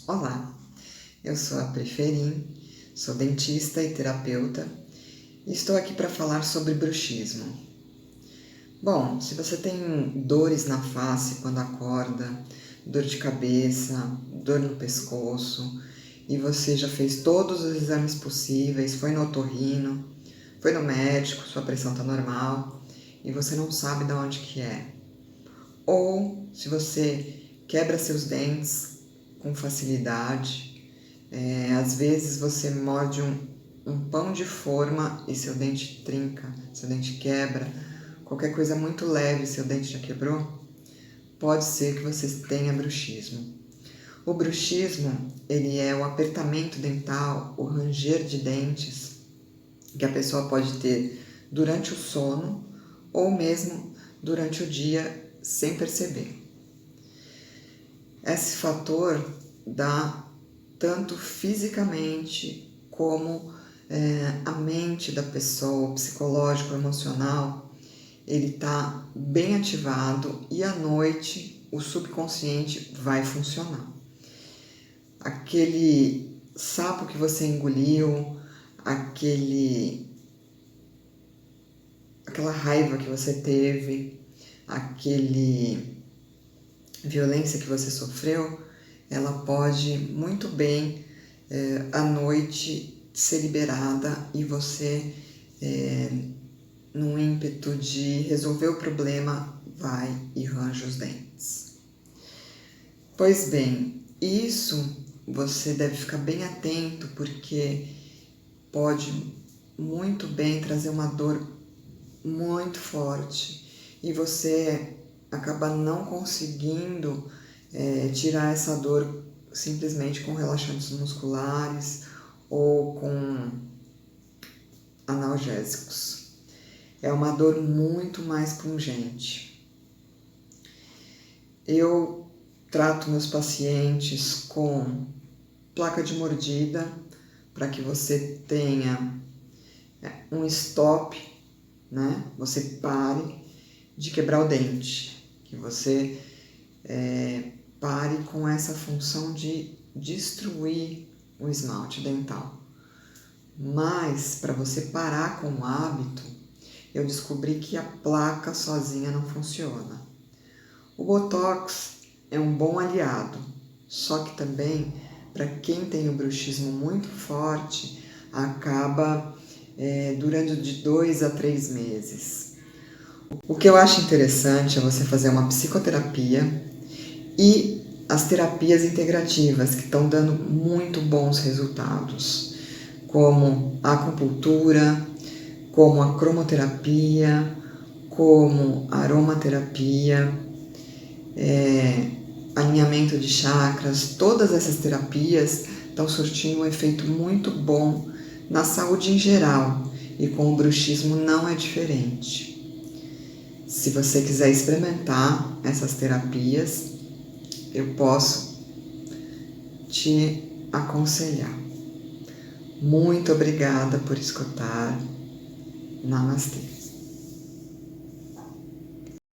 Olá, eu sou a Preferim, sou dentista e terapeuta e estou aqui para falar sobre bruxismo. Bom, se você tem dores na face quando acorda, dor de cabeça, dor no pescoço e você já fez todos os exames possíveis, foi no otorrino, foi no médico, sua pressão está normal e você não sabe de onde que é. Ou se você quebra seus dentes com facilidade, às vezes você morde um pão de forma e seu dente trinca, seu dente quebra, qualquer coisa muito leve, seu dente já quebrou, pode ser que você tenha bruxismo. O bruxismo, ele é o apertamento dental, o ranger de dentes que a pessoa pode ter durante o sono ou mesmo durante o dia sem perceber. Esse fator dá tanto fisicamente como a mente da pessoa, o psicológico, o emocional, ele está bem ativado e à noite o subconsciente vai funcionar. Aquele sapo que você engoliu, aquela raiva que você teve, aquele violência que você sofreu, ela pode muito bem à noite ser liberada e você, num ímpeto de resolver o problema, vai e range os dentes. Pois bem, isso você deve ficar bem atento porque pode muito bem trazer uma dor muito forte e você acaba não conseguindo tirar essa dor simplesmente com relaxantes musculares ou com analgésicos. É uma dor muito mais pungente. Eu trato meus pacientes com placa de mordida para que você tenha um stop, né? Você pare de quebrar o dente, que você pare com essa função de destruir o esmalte dental. Mas para você parar com o hábito, eu descobri que a placa sozinha não funciona. O Botox é um bom aliado, só que também para quem tem o bruxismo muito forte, acaba durando de 2 a 3 meses. O que eu acho interessante é você fazer uma psicoterapia e as terapias integrativas que estão dando muito bons resultados, como a acupuntura, como a cromoterapia, como a aromaterapia, alinhamento de chakras. Todas essas terapias estão surtindo um efeito muito bom na saúde em geral e com o bruxismo não é diferente. Se você quiser experimentar essas terapias, eu posso te aconselhar. Muito obrigada por escutar. Namastê.